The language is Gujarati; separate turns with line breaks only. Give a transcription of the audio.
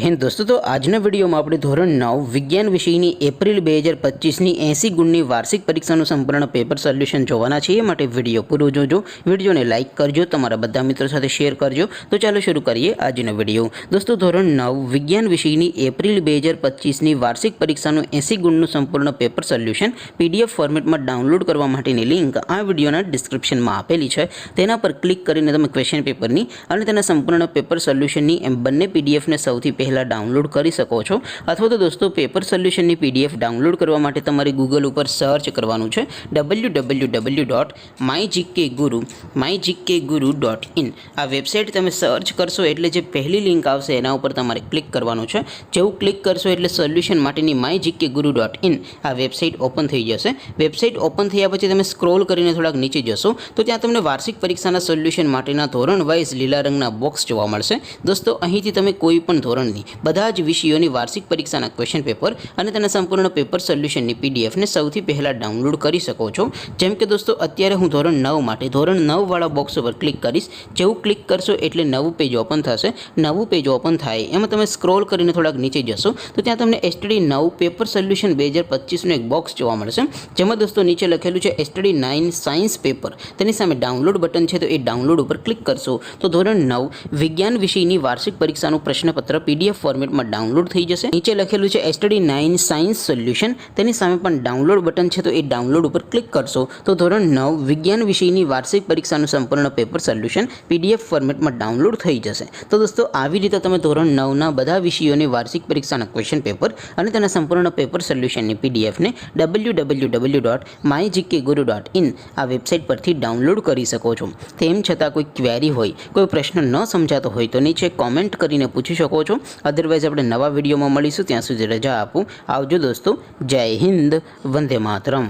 હિન્દ દોસ્તો, તો આજના વિડીયોમાં આપણે ધોરણ 9 વિજ્ઞાન વિષયની એપ્રિલ 2025ની 80 ગુણની વાર્ષિક પરીક્ષાનું સંપૂર્ણ પેપર સોલ્યુશન જોવાના છે। એ માટે વિડીયો પૂરો જોજો, વિડીયોને લાઇક કરજો, તમારા બધા મિત્રો સાથે શેર કરજો। તો ચાલો શરૂ કરીએ આજનો વિડીયો। દોસ્તો, ધોરણ 9 વિજ્ઞાન વિષયની એપ્રિલ 2025ની વાર્ષિક પરીક્ષાનું 80 ગુણનું સંપૂર્ણ પેપર સોલ્યુશન પીડીએફ ફોર્મેટમાં ડાઉનલોડ કરવા માટેની લિંક આ વિડીયોના ડિસ્ક્રિપ્શનમાં આપેલી છે। તેના પર ક્લિક કરીને તમે ક્વેશ્ચન પેપરની અને તેના સંપૂર્ણ પેપર સોલ્યુશનની એમ બંને પીડીએફને સૌથી પહેલાં ડાઉનલોડ કરી શકો છો। અથવા તો દોસ્તો, પેપર સોલ્યુશનની પીડીએફ ડાઉનલોડ કરવા માટે તમારે ગૂગલ ઉપર સર્ચ કરવાનું છે www.mygkguru.in। આ વેબસાઇટ તમે સર્ચ કરશો એટલે જે પહેલી લિંક આવશે એના ઉપર તમારે ક્લિક કરવાનું છે। જેવું ક્લિક કરશો એટલે સોલ્યુશન માટેની mygkguru.in આ વેબસાઇટ ઓપન થઈ જશે। વેબસાઇટ ઓપન થયા પછી તમે સ્ક્રોલ કરીને થોડાક નીચે જશો તો ત્યાં તમને વાર્ષિક પરીક્ષાના સોલ્યુશન માટેના ધોરણ વાઇઝ લીલા રંગના બોક્સ જોવા મળશે। દોસ્તો, અહીંથી તમે કોઈ પણ ધોરણની બધા જ વિષયોની વાર્ષિક પરીક્ષાના ક્વેશ્ચન પેપર અને તેના સંપૂર્ણ પેપર સોલ્યુશનની પીડીએફને સૌથી પહેલાં ડાઉનલોડ કરી શકો છો। જેમ કે દોસ્તો, અત્યારે હું ધોરણ 9 માટે ધોરણ 9 વાળા બોક્સ ઉપર ક્લિક કરીશ। જેવું ક્લિક કરશો એટલે નવું પેજ ઓપન થશે। નવું પેજ ઓપન થાય એમાં તમે સ્ક્રોલ કરીને થોડાક નીચે જશો તો ત્યાં તમને એસટીડી 9 પેપર સોલ્યુશન 2025નું એક બોક્સ જોવા મળશે। જેમાં દોસ્તો નીચે લખેલું છે એસટીડી 9 સાયન્સ પેપર। તેની સામે ડાઉનલોડ બટન છે, તો એ ડાઉનલોડ ઉપર ક્લિક કરશો તો ધોરણ 9 વિજ્ઞાન વિષયની વાર્ષિક પરીક્ષાનું પ્રશ્નપત્ર પીડીએફ ફોર્મેટમાં ડાઉનલોડ થઈ જશે। નીચે લખેલું છે એસટીડી 9 સાયન્સ સોલ્યુશન। તેની સામે પણ ડાઉનલોડ બટન છે, તો એ ડાઉનલોડ ઉપર ક્લિક કરશો તો ધોરણ 9 વિજ્ઞાન વિષયની વાર્ષિક પરીક્ષાનું સંપૂર્ણ પેપર સોલ્યુશન પીડીએફ ફોર્મેટમાં ડાઉનલોડ થઈ જશે। તો દોસ્તો, આવી રીતે તમે ધોરણ 9ના બધા વિષયોની વાર્ષિક પરીક્ષાના ક્વેશ્ચન પેપર અને તેના સંપૂર્ણ પેપર સોલ્યુશનની પીડીએફને www.mygkguru.in આ વેબસાઇટ પરથી ડાઉનલોડ કરી શકો છો। તેમ છતાં કોઈ ક્વેરી હોય, કોઈ પ્રશ્ન ન સમજાતો હોય તો નીચે કોમેન્ટ કરીને પૂછી શકો છો। અદરવાઇઝ આપણે નવા વિડીયોમાં મળીશું, ત્યાં સુધી રજા આપું। આવજો દોસ્તો, જય હિન્દ, વંદે માતરમ।